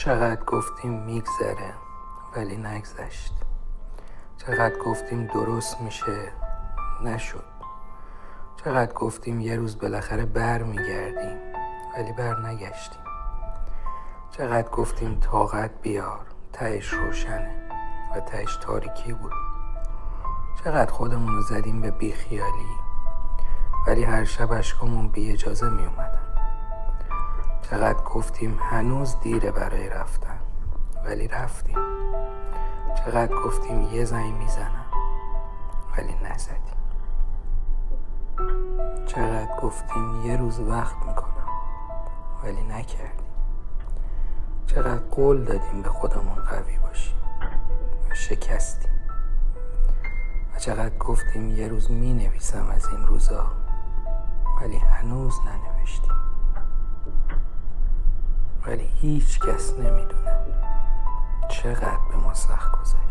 چقدر گفتیم میگذره ولی نگذشت. چقدر گفتیم درست میشه نشد. چقدر گفتیم یه روز بالاخره بر میگردیم ولی بر نگشتیم. چقدر گفتیم طاقت بیار تهش روشنه و تهش تاریکی بود. چقدر خودمون رو زدیم به بیخیالی ولی هر شب اشکامون بی اجازه می اومدن. چقدر گفتیم هنوز دیره برای رفتن ولی رفتیم. چقدر گفتیم یه زنگ میزنم ولی نزدیم. چقدر گفتیم یه روز وقت میکنم ولی نکردیم. چقدر قول دادیم به خودمون قوی باشیم و شکستیم. و چقدر گفتیم یه روز مینویسم از این روزا ولی هنوز ننوشتیم. ولی هیچ کس نمیدونه چقدر به ما سخت گذشت.